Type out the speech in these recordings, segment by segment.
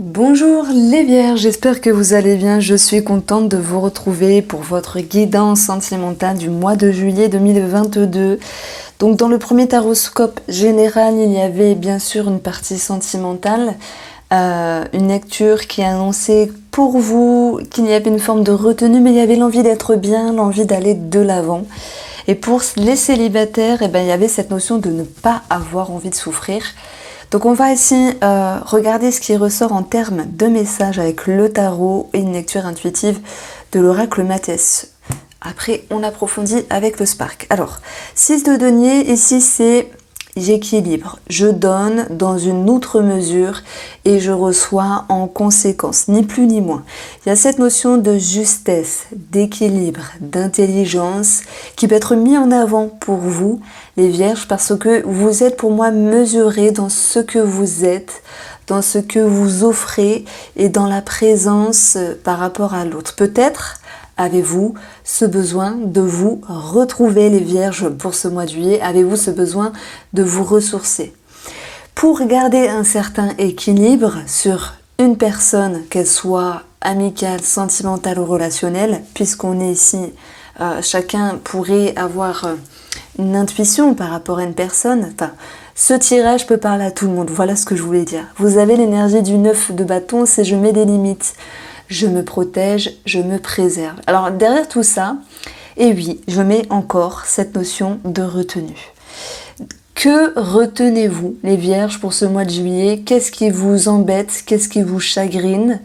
Bonjour les Vierges, j'espère que vous allez bien. Je suis contente de vous retrouver pour votre guidance sentimentale du mois de juillet 2022. Donc dans le premier taroscope général, il y avait bien sûr une partie sentimentale, une lecture qui annonçait pour vous qu'il y avait une forme de retenue, mais il y avait l'envie d'être bien, l'envie d'aller de l'avant. Et pour les célibataires, il y avait cette notion de ne pas avoir envie de souffrir. Donc on va ici regarder ce qui ressort en termes de messages avec le tarot et une lecture intuitive de l'oracle Mathès. Après, on approfondit avec le spark. Alors, 6 de denier, ici c'est j'équilibre, je donne dans une outre mesure et je reçois en conséquence, ni plus ni moins. Il y a cette notion de justesse, d'équilibre, d'intelligence qui peut être mis en avant pour vous, les Vierges, parce que vous êtes pour moi mesurés dans ce que vous êtes, dans ce que vous offrez et dans la présence par rapport à l'autre. Peut-être avez-vous ce besoin de vous retrouver, les Vierges, pour ce mois de juillet? Avez-vous ce besoin de vous ressourcer? Pour garder un certain équilibre sur une personne, qu'elle soit amicale, sentimentale ou relationnelle, puisqu'on est ici, chacun pourrait avoir une intuition par rapport à une personne. Enfin, ce tirage peut parler à tout le monde, voilà ce que je voulais dire. Vous avez l'énergie du 9 de bâton, c'est je mets des limites. Je me protège, je me préserve. Alors derrière tout ça, et oui, je mets encore cette notion de retenue. Que retenez-vous, les Vierges, pour ce mois de juillet? Qu'est-ce qui vous embête? Qu'est-ce qui vous chagrine?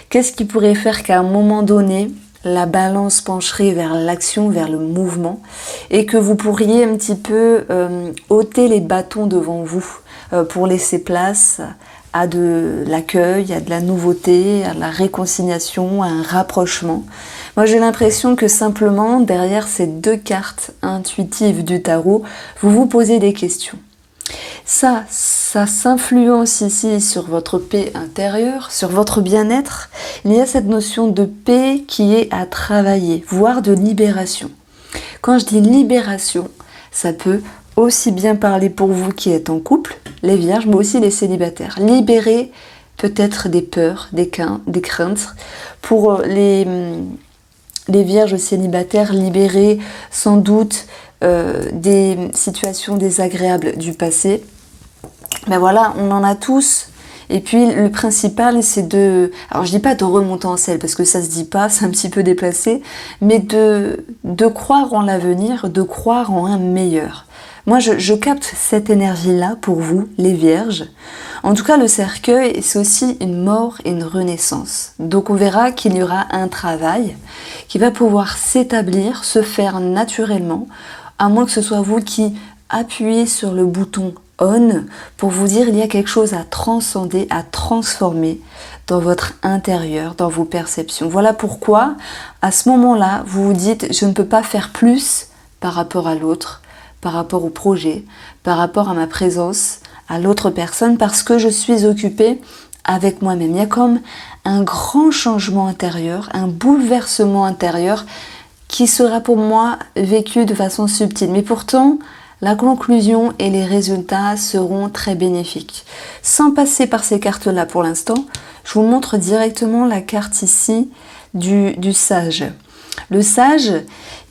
Qu'est-ce qui pourrait faire qu'à un moment donné, la balance pencherait vers l'action, vers le mouvement, et que vous pourriez un petit peu ôter les bâtons devant vous pour laisser place à de l'accueil, à de la nouveauté, à de la réconciliation, à un rapprochement. Moi, j'ai l'impression que simplement, derrière ces deux cartes intuitives du tarot, vous vous posez des questions. Ça s'influence ici sur votre paix intérieure, sur votre bien-être. Il y a cette notion de paix qui est à travailler, voire de libération. Quand je dis libération, ça peut aussi bien parler pour vous qui êtes en couple, les Vierges, mais aussi les célibataires. Libérer peut-être des peurs, des craintes. Pour les Vierges célibataires, libérer sans doute des situations désagréables du passé. Ben voilà, on en a tous. Et puis le principal, c'est de... Alors je dis pas de remonter en selle, parce que ça se dit pas, c'est un petit peu déplacé, mais de croire en l'avenir, de croire en un meilleur. Moi, je capte cette énergie-là pour vous, les Vierges. En tout cas, le cercueil, c'est aussi une mort et une renaissance. Donc on verra qu'il y aura un travail qui va pouvoir s'établir, se faire naturellement, à moins que ce soit vous qui appuyez sur le bouton on pour vous dire il y a quelque chose à transcender, à transformer dans votre intérieur, dans vos perceptions. Voilà pourquoi, à ce moment-là, vous vous dites je ne peux pas faire plus par rapport à l'autre, par rapport au projet, par rapport à ma présence, à l'autre personne, parce que je suis occupée avec moi-même. Il y a comme un grand changement intérieur, un bouleversement intérieur qui sera pour moi vécu de façon subtile. Mais pourtant, la conclusion et les résultats seront très bénéfiques. Sans passer par ces cartes-là pour l'instant, je vous montre directement la carte ici du sage. Le sage,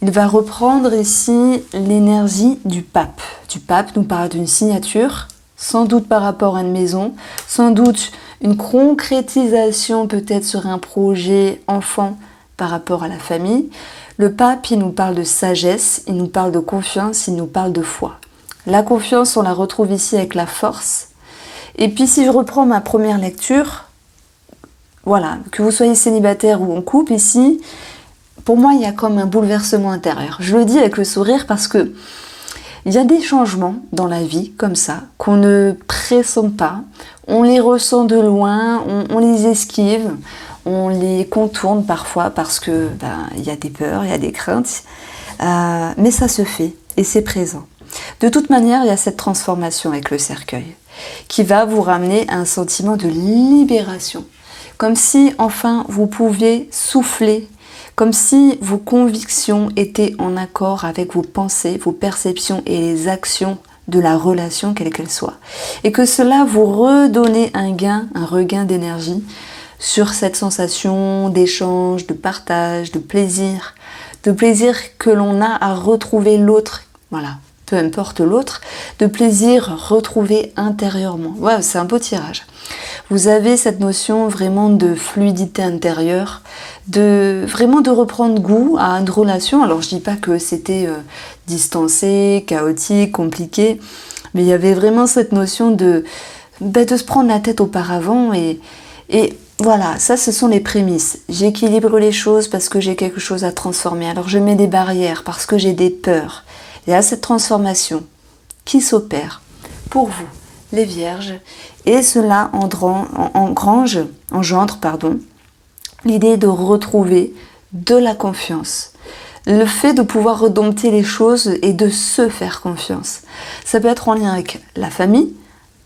il va reprendre ici l'énergie du pape. Du pape nous parle d'une signature, sans doute par rapport à une maison, sans doute une concrétisation peut-être sur un projet enfant par rapport à la famille. Le pape, il nous parle de sagesse, il nous parle de confiance, il nous parle de foi. La confiance, on la retrouve ici avec la force. Et puis si je reprends ma première lecture, voilà, que vous soyez célibataire ou en couple ici, pour moi, il y a comme un bouleversement intérieur. Je le dis avec le sourire parce que il y a des changements dans la vie, comme ça, qu'on ne pressent pas. On les ressent de loin, on les esquive, on les contourne parfois parce que il y a des peurs, il y a des craintes. Mais ça se fait et c'est présent. De toute manière, il y a cette transformation avec le cercueil qui va vous ramener à un sentiment de libération. Comme si, enfin, vous pouviez souffler, comme si vos convictions étaient en accord avec vos pensées, vos perceptions et les actions de la relation quelle qu'elle soit. Et que cela vous redonne un regain d'énergie sur cette sensation d'échange, de partage, de plaisir que l'on a à retrouver l'autre, voilà, peu importe l'autre, de plaisir retrouvé intérieurement. Ouais, c'est un beau tirage. Vous avez cette notion vraiment de fluidité intérieure, vraiment de reprendre goût à une relation. Alors je dis pas que c'était distancé, chaotique, compliqué, mais il y avait vraiment cette notion de se prendre la tête auparavant et voilà, ça ce sont les prémices. J'équilibre les choses parce que j'ai quelque chose à transformer. Alors je mets des barrières parce que j'ai des peurs. Il y a cette transformation qui s'opère pour vous, les vierges, et cela engendre l'idée de retrouver de la confiance. Le fait de pouvoir redompter les choses et de se faire confiance. Ça peut être en lien avec la famille,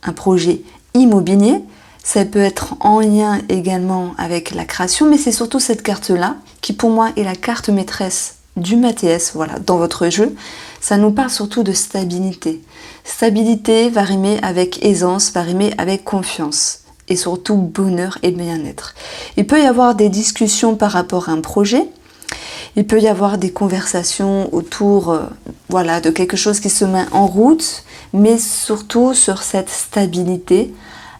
un projet immobilier, ça peut être en lien également avec la création, mais c'est surtout cette carte-là qui pour moi est la carte maîtresse du Mathias, voilà, dans votre jeu. Ça nous parle surtout de stabilité. Stabilité va rimer avec aisance, va rimer avec confiance et surtout bonheur et bien-être. Il peut y avoir des discussions par rapport à un projet. Il peut y avoir des conversations autour de quelque chose qui se met en route, mais surtout sur cette stabilité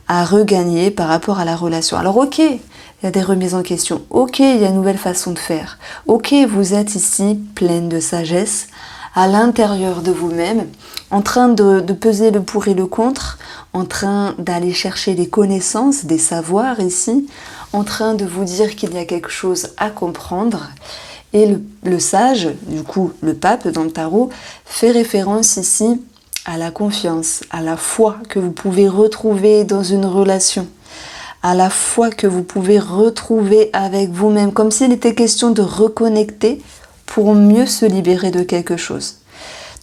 à regagner par rapport à la relation. Alors ok, il y a des remises en question. Ok, il y a une nouvelle façon de faire. Ok, vous êtes ici pleine de sagesse, à l'intérieur de vous-même, en train de peser le pour et le contre, en train d'aller chercher des connaissances, des savoirs ici, en train de vous dire qu'il y a quelque chose à comprendre. Et le sage, du coup le pape dans le tarot, fait référence ici à la confiance, à la foi que vous pouvez retrouver dans une relation, à la foi que vous pouvez retrouver avec vous-même, comme s'il était question de reconnecter pour mieux se libérer de quelque chose.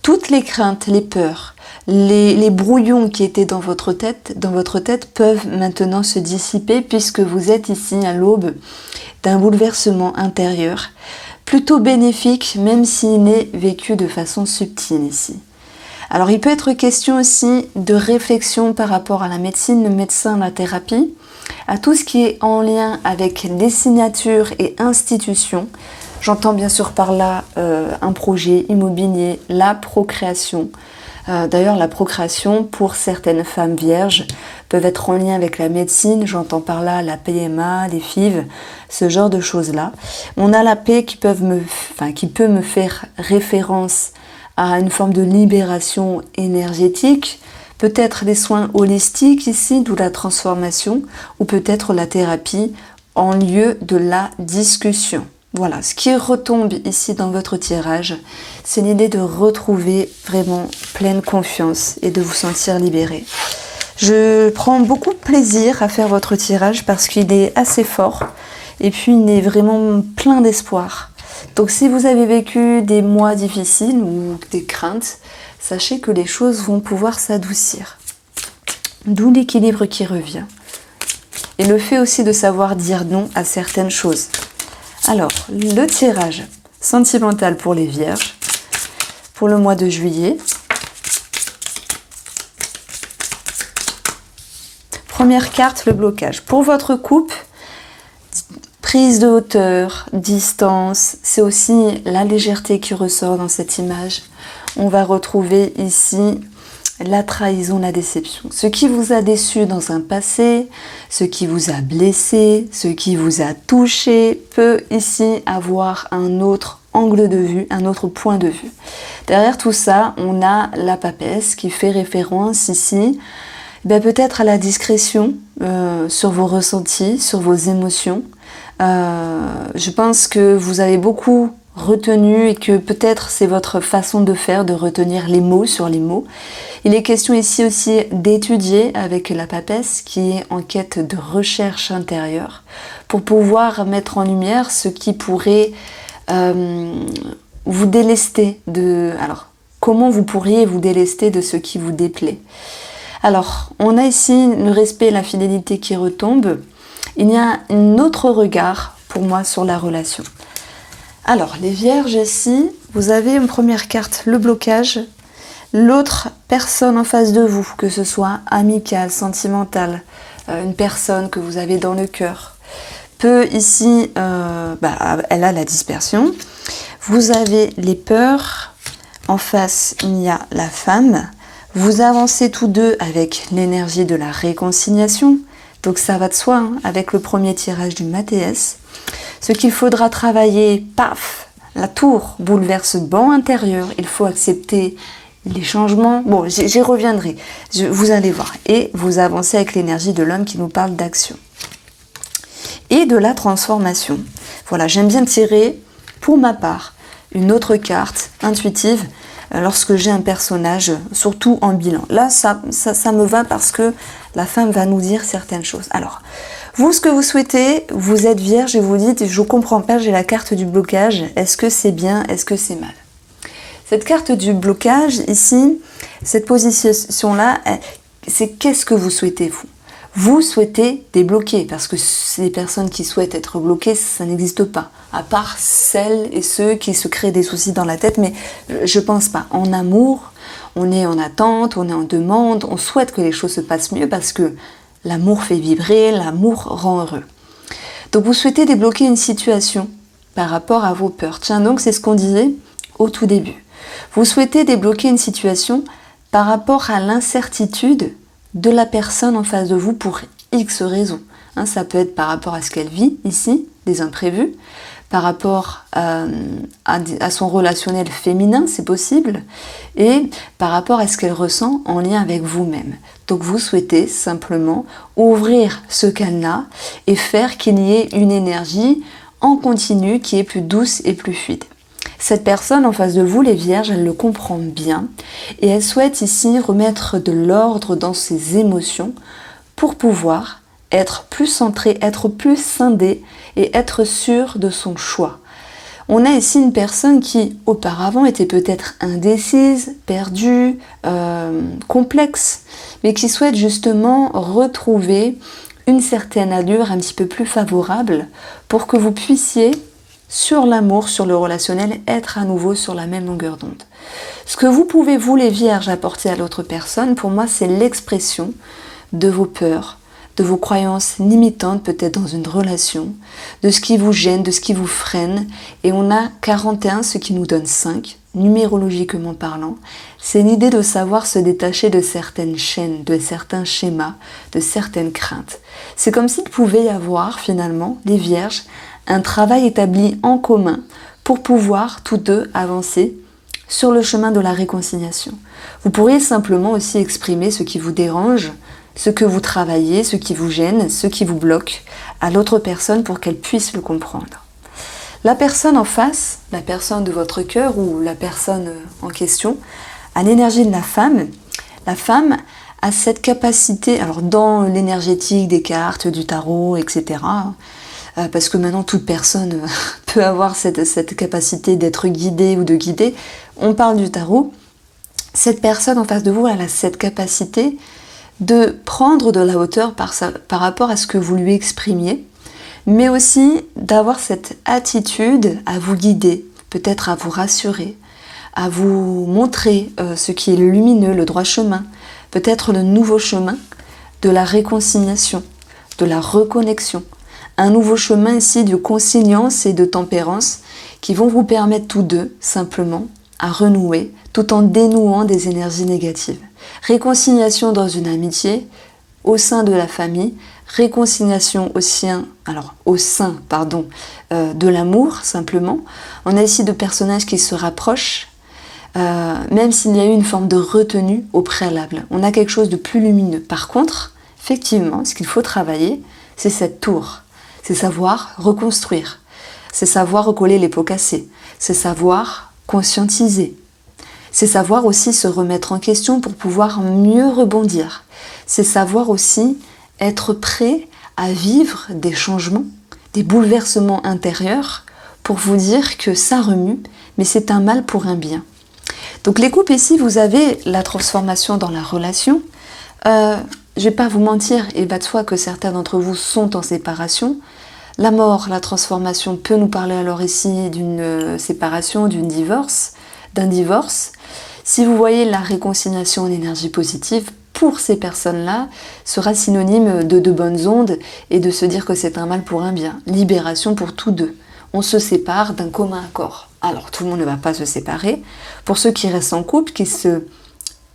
Toutes les craintes, les peurs, les brouillons qui étaient dans votre tête peuvent maintenant se dissiper puisque vous êtes ici à l'aube d'un bouleversement intérieur, plutôt bénéfique même s'il est vécu de façon subtile ici. Alors il peut être question aussi de réflexion par rapport à la médecine, le médecin, la thérapie, à tout ce qui est en lien avec les signatures et institutions. J'entends bien sûr par là un projet immobilier, la procréation. D'ailleurs la procréation pour certaines femmes vierges peuvent être en lien avec la médecine, j'entends par là la PMA, les FIV, ce genre de choses-là. On a la paix qui peut me faire référence à une forme de libération énergétique, peut-être des soins holistiques ici, d'où la transformation, ou peut-être la thérapie en lieu de la discussion. Voilà, ce qui retombe ici dans votre tirage, c'est l'idée de retrouver vraiment pleine confiance et de vous sentir libéré. Je prends beaucoup de plaisir à faire votre tirage parce qu'il est assez fort et puis il est vraiment plein d'espoir. Donc si vous avez vécu des mois difficiles ou des craintes, sachez que les choses vont pouvoir s'adoucir. D'où l'équilibre qui revient. Et le fait aussi de savoir dire non à certaines choses. Alors, le tirage sentimental pour les vierges, pour le mois de juillet. Première carte, le blocage. Pour votre couple, prise de hauteur, distance, c'est aussi la légèreté qui ressort dans cette image. On va retrouver ici la trahison, la déception. Ce qui vous a déçu dans un passé, ce qui vous a blessé, ce qui vous a touché, peut ici avoir un autre angle de vue, un autre point de vue. Derrière tout ça, on a la papesse qui fait référence ici peut-être à la discrétion sur vos ressentis, sur vos émotions. Je pense que vous avez beaucoup retenu et que peut-être c'est votre façon de faire, de retenir les mots sur les mots. Il est question ici aussi d'étudier avec la papesse qui est en quête de recherche intérieure pour pouvoir mettre en lumière ce qui pourrait vous délester de... Alors, comment vous pourriez vous délester de ce qui vous déplaît? Alors, on a ici le respect et la fidélité qui retombent. Il y a un autre regard pour moi sur la relation. Alors, les vierges ici, vous avez une première carte, le blocage. L'autre, personne en face de vous, que ce soit amicale, sentimentale, une personne que vous avez dans le cœur, peut ici, elle a la dispersion. Vous avez les peurs. En face, il y a la femme. Vous avancez tous deux avec l'énergie de la réconciliation. Donc ça va de soi, hein, avec le premier tirage du Mathéès. Ce qu'il faudra travailler, paf, la tour bouleverse banc intérieur. Il faut accepter les changements. Bon, j'y reviendrai. Vous allez voir. Et vous avancez avec l'énergie de l'homme qui nous parle d'action. Et de la transformation. Voilà, j'aime bien tirer, pour ma part, une autre carte intuitive lorsque j'ai un personnage, surtout en bilan. Là, ça me va parce que la femme va nous dire certaines choses. Alors, vous, ce que vous souhaitez, vous êtes vierge et vous dites, je comprends pas, j'ai la carte du blocage, est-ce que c'est bien, est-ce que c'est mal? Cette carte du blocage, ici, cette position-là, c'est qu'est-ce que vous souhaitez, vous? Vous souhaitez débloquer, parce que les personnes qui souhaitent être bloquées, ça n'existe pas. À part celles et ceux qui se créent des soucis dans la tête, mais je pense pas. En amour, on est en attente, on est en demande, on souhaite que les choses se passent mieux parce que l'amour fait vibrer, l'amour rend heureux. Donc vous souhaitez débloquer une situation par rapport à vos peurs. Tiens, donc c'est ce qu'on disait au tout début. Vous souhaitez débloquer une situation par rapport à l'incertitude de la personne en face de vous pour X raisons. Hein, ça peut être par rapport à ce qu'elle vit ici, des imprévus, par rapport à son relationnel féminin, c'est possible, et par rapport à ce qu'elle ressent en lien avec vous-même. Donc vous souhaitez simplement ouvrir ce cadenas et faire qu'il y ait une énergie en continu qui est plus douce et plus fluide. Cette personne en face de vous, les vierges, elle le comprend bien et elle souhaite ici remettre de l'ordre dans ses émotions pour pouvoir être plus centrée, être plus scindée et être sûre de son choix. On a ici une personne qui auparavant était peut-être indécise, perdue, complexe, mais qui souhaite justement retrouver une certaine allure un petit peu plus favorable pour que vous puissiez sur l'amour, sur le relationnel, être à nouveau sur la même longueur d'onde. Ce que vous pouvez, vous les vierges, apporter à l'autre personne, pour moi, c'est l'expression de vos peurs, de vos croyances limitantes peut-être dans une relation, de ce qui vous gêne, de ce qui vous freine. Et on a 41, ce qui nous donne 5, numérologiquement parlant. C'est l'idée de savoir se détacher de certaines chaînes, de certains schémas, de certaines craintes. C'est comme s'il pouvait y avoir, finalement, les vierges, un travail établi en commun pour pouvoir tous deux avancer sur le chemin de la réconciliation. Vous pourriez simplement aussi exprimer ce qui vous dérange, ce que vous travaillez, ce qui vous gêne, ce qui vous bloque à l'autre personne pour qu'elle puisse le comprendre. La personne en face, la personne de votre cœur ou la personne en question, a l'énergie de la femme. La femme a cette capacité, alors dans l'énergétique des cartes, du tarot, etc., parce que maintenant toute personne peut avoir cette capacité d'être guidée ou de guider, on parle du tarot. Cette personne en face de vous, elle a cette capacité de prendre de la hauteur par rapport à ce que vous lui exprimiez, mais aussi d'avoir cette attitude à vous guider, peut-être à vous rassurer, à vous montrer ce qui est le lumineux, le droit chemin, peut-être le nouveau chemin de la réconciliation, de la reconnexion. Un nouveau chemin ici de conciliance et de tempérance qui vont vous permettre tous deux simplement à renouer tout en dénouant des énergies négatives. Réconciliation dans une amitié, au sein de la famille, réconciliation au sein de l'amour simplement. On a ici deux personnages qui se rapprochent, même s'il y a eu une forme de retenue au préalable. On a quelque chose de plus lumineux. Par contre, effectivement, ce qu'il faut travailler, c'est cette tour. C'est savoir reconstruire, c'est savoir recoller les pots cassés, c'est savoir conscientiser, c'est savoir aussi se remettre en question pour pouvoir mieux rebondir, c'est savoir aussi être prêt à vivre des changements, des bouleversements intérieurs pour vous dire que ça remue, mais c'est un mal pour un bien. Donc les couples ici, vous avez la transformation dans la relation. Je ne vais pas vous mentir, il va de soi que certains d'entre vous sont en séparation. La mort, la transformation peut nous parler alors ici d'une séparation, d'un divorce. Si vous voyez la réconciliation en énergie positive, pour ces personnes-là, sera synonyme de bonnes ondes et de se dire que c'est un mal pour un bien. Libération pour tous deux. On se sépare d'un commun accord. Alors tout le monde ne va pas se séparer. Pour ceux qui restent en couple, qui se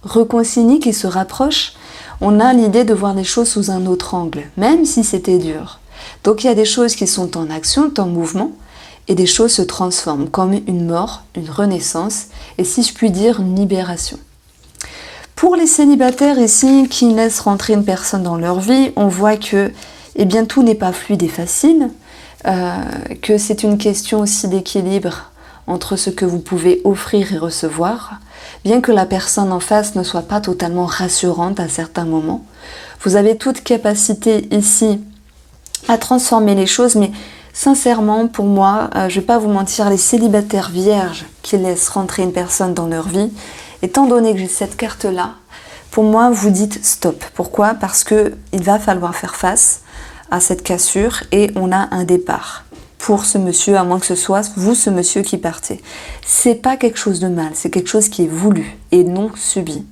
réconcilient, qui se rapprochent, on a l'idée de voir les choses sous un autre angle, même si c'était dur. Donc il y a des choses qui sont en action, en mouvement, et des choses se transforment, comme une mort, une renaissance, et si je puis dire, une libération. Pour les célibataires ici qui laissent rentrer une personne dans leur vie, on voit que tout n'est pas fluide et facile, que c'est une question aussi d'équilibre entre ce que vous pouvez offrir et recevoir, bien que la personne en face ne soit pas totalement rassurante à certains moments. Vous avez toute capacité ici à transformer les choses, mais sincèrement, pour moi, je ne vais pas vous mentir, les célibataires vierges qui laissent rentrer une personne dans leur vie, étant donné que j'ai cette carte-là, pour moi, vous dites stop. Pourquoi ? Parce qu'il va falloir faire face à cette cassure et on a un départ pour ce monsieur, à moins que ce soit vous, ce monsieur qui partez. C'est pas quelque chose de mal, c'est quelque chose qui est voulu et non subi.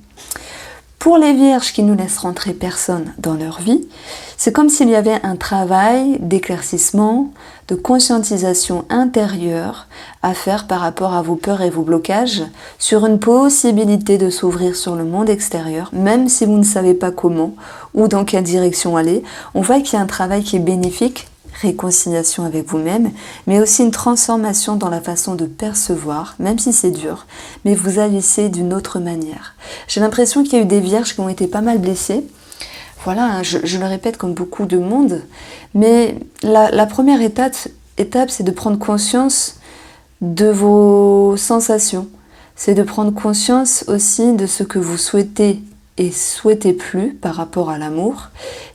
Pour les vierges qui ne laissent rentrer personne dans leur vie, c'est comme s'il y avait un travail d'éclaircissement, de conscientisation intérieure à faire par rapport à vos peurs et vos blocages sur une possibilité de s'ouvrir sur le monde extérieur, même si vous ne savez pas comment ou dans quelle direction aller. On voit qu'il y a un travail qui est bénéfique, réconciliation avec vous-même, mais aussi une transformation dans la façon de percevoir, même si c'est dur, mais vous agissez d'une autre manière. J'ai l'impression qu'il y a eu des vierges qui ont été pas mal blessées. Voilà, je le répète comme beaucoup de monde, mais la première étape, c'est de prendre conscience de vos sensations. C'est de prendre conscience aussi de ce que vous souhaitez et souhaitez plus par rapport à l'amour,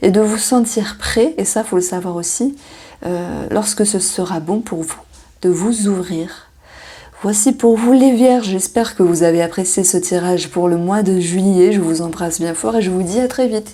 et de vous sentir prêt, et ça faut le savoir aussi, lorsque ce sera bon pour vous, de vous ouvrir. Voici pour vous les vierges, j'espère que vous avez apprécié ce tirage pour le mois de juillet, je vous embrasse bien fort et je vous dis à très vite.